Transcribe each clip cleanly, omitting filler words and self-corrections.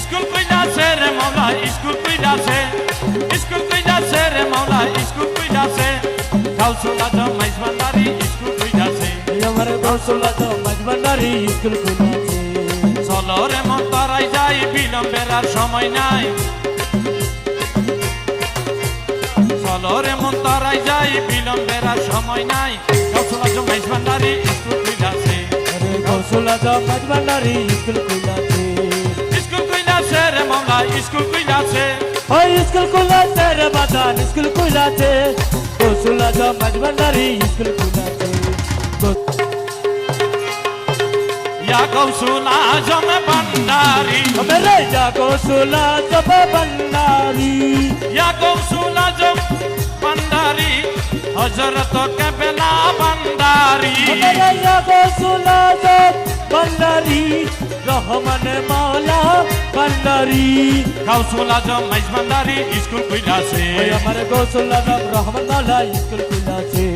school কইলাছে রে মাওলা school কইলাছে school কইলাছে রে মাওলা স্কুল কইলাছে গাউসুল আজম মাইজভান্ডারি স্কুল কইলাছে আমার গাউসুল আজম মাইজভান্ডারি স্কুল কইলাছে চলো রে মন তারাই যাই বিলম্বের আর সময় নাই চলো রে মন তারাই যাই বিলম্বের আর সময় নাই গাউসুল আজম মাইজভান্ডারি স্কুল কইলাছে গাউসুল আজম মাইজভান্ডারি স্কুল কইলাছে স্কুল কইলাছে রে মাওলা স্কুল কইলাছে ওই স্কুল কইলাছে রে বাজান স্কুল কইলাছে গাউসুল আজম মাইজভান্ডারি স্কুল কইলাছে या गौसुल आजम भंडारी मेरे या गौसुल आजम भंडारी या गौसुल आजम भंडारी हजरत केबला भंडारी मेरे या गौसुल आजम भंडारी रहमान मौला भंडारी गौसुल आजम मैज भंडारी स्कूल कइलाছে हमारे गौसुल आजम रहमान मौला स्कूल कइलाছে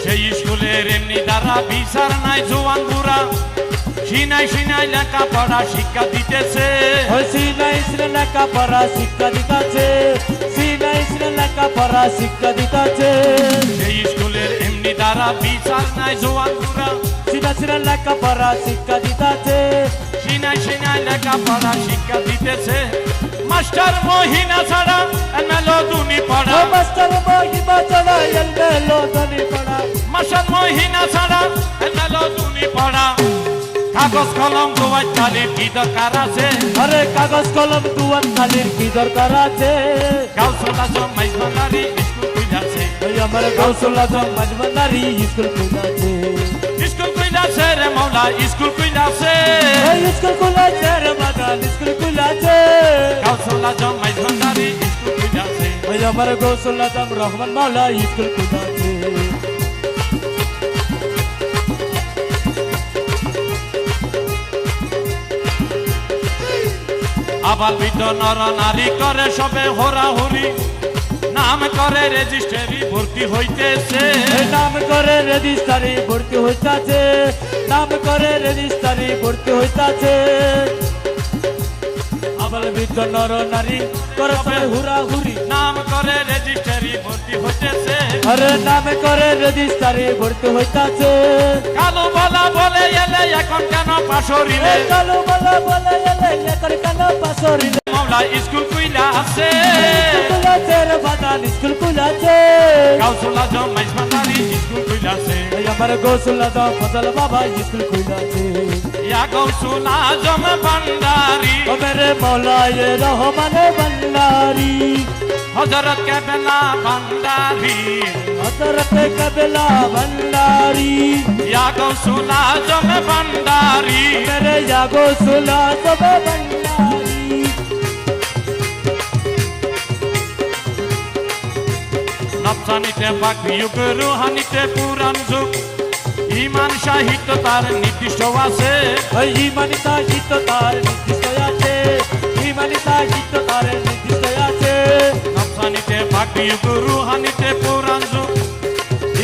সেই স্কুলের এমনি দ্বারা বিচার নাই জোয়ান বুড়া সিনাই সিনাই লেখাপড়া শিক্ষা দিতেছে সিনাই সিনাই লেখাপড়া শিক্ষা দিতেছে সিনাই সিনাই লেখাপড়া শিক্ষা দিতেছে সেই স্কুলের এমনি দ্বারা বিচার নাই জোয়ান বুড়া সিনাই সিনাই লেখাপড়া শিক্ষা দিতেছে সিনাই সিনাই লেখাপড়া শিক্ষা দিতেছে মাস্টার মহিনা ছাড়া এমএলও দুনি পড়া মাস্টার মহিনা ছাড়া এমএলও দুনি পড়া মাস্টার মহিনা ছাড়া এমএলও দুনি পড়া কাগজ কলম দুয়ার তালির কি দরকার আছে আরে কাগজ কলম দুয়ার তালির কি দরকার আছে গাউসুল আজম মাইজ ভান্ডারি স্কুল কইলাছে আমার গাউসুল আজম মাইজ ভান্ডারি স্কুল কইলাছে স্কুল কইলাছে রে মাওলা স্কুল কইলাছে স্কুল কইলাছে রে বাজান স্কুল কইলাছে গাউসুল আজম মাইজ ভান্ডারি স্কুল কইলাছে আমার গাউসুল আজম রহমান মাওলা স্কুল কইলাছে আবাল বৃদ্ধ নর নারী করে সবে হোরাহুরি নাম করে রেজিস্ট্রি ভর্তি হইতেছে নাম করে রেজিস্ট্রি ভর্তি হইতাছে নাম করে রেজিস্ট্রি ভর্তি হইতাছে আবাল বৃদ্ধ নর নারী করে সবে হুরাহুরি নাম করে রেজিস্ট্রি ভর্তি হইতেছে আরে নাম করে রেজিস্ট্রি ভর্তি হইতাছে কালো বলা বলে এলে এখন কেন পাশরিলে কালো বলা বলে এলে এখন কেন পাশরিলে মাওলা স্কুল কইলাছে কইলাছে রে বাজান স্কুল কইলাছে গাউসুল আজম মাইজ ভান্ডারি স্কুল কইলাছে আমার গাউসুল আজম ফজল বাবা স্কুল কইলাছে ইয়া গাউসুল আজম ভন্ডারি ও মেরে মৌলা ये रहमान भंडारी हजरत केबला भंडारी हजरत केबला भंडारी या गौसुल आजम भंडारी मेरे या गौसुल आजम भंडारी नफसानिते पाक युग रूहानिते पुरान जुग ইমান সাহিত্য তার নির্দিষ্ট আছে ইমানি সাহিত্য তার নির্দিষ্ট আছে ইমানি সাহিত্য তার নির্দিষ্ট আছে নফসানিতে বাকি রুহানিতে পুরাণ যুগ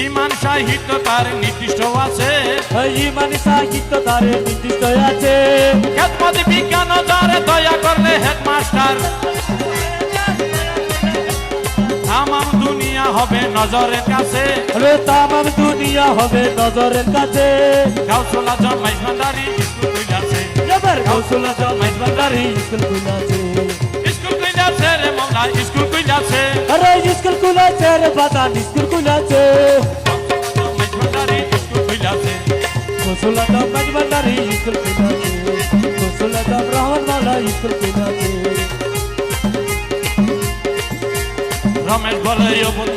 ইমান সাহিত্য তার নির্দিষ্ট আছে ইমানি সাহিত্য তার নির্দিষ্ট আছে খেদমত বিজ্ঞান যারে দয়া করলে হেডমাস্টার তামাম দুনিয়া হবে নজরের কাছে তামাম দুনিয়া হবে নজরের কাছে গাউসুল আজম মাইজ ভান্ডারি স্কুল কইলাছে এবার গাউসুল আজম মাইজ ভান্ডারি স্কুল কইলাছে স্কুল কইলাছে রে মাওলা স্কুল কইলাছে আরে স্কুল কইলাছে রে বাজান স্কুল কইলাছে মাইজ ভান্ডারি স্কুল কইলাছে গাউসুল আজম মাইজ ভান্ডারি স্কুল কইলাছে গাউসুল আজম রহমান মাওলা স্কুল কইলাছে রমেশ বলে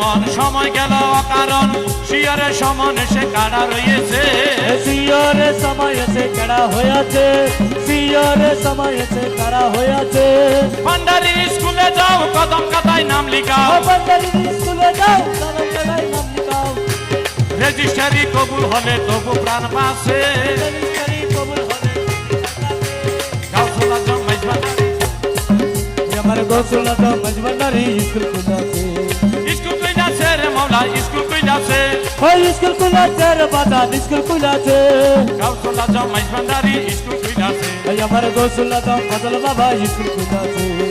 মন সময় গেল অকারণ শিয়রের সমানে সে কাড়া রয়েছে শিয়রের সময় এসে কাড়া হয়েছে শিয়রের সময় এসে কাড়া হয়েছে ভান্ডারি স্কুলে যাও কদম কাতায় নাম লিখাও ভান্ডারি স্কুলে যাও কদম কাতায় নাম লিখাও রেজিস্ট্রি কবুল হলে তবু প্রাণ বাঁচে রেজিস্ট্রি কবুল হলে গাউসুল আজম মাইজ ভান্ডারি আমার গাউসুল আজম মাইজ ভান্ডারি স্কুল কইলাছে স্কুল কইলাছে রে মৌলা স্কুল কইরাছে ওই স্কুল খুলেছে রে বাদান স্কুল খুলেছে গাউসুল আজম মাইজবান্ডারি স্কুল কইরাছে ওই আমার গোসুল আদম ফজল বাবা স্কুল খুলেছে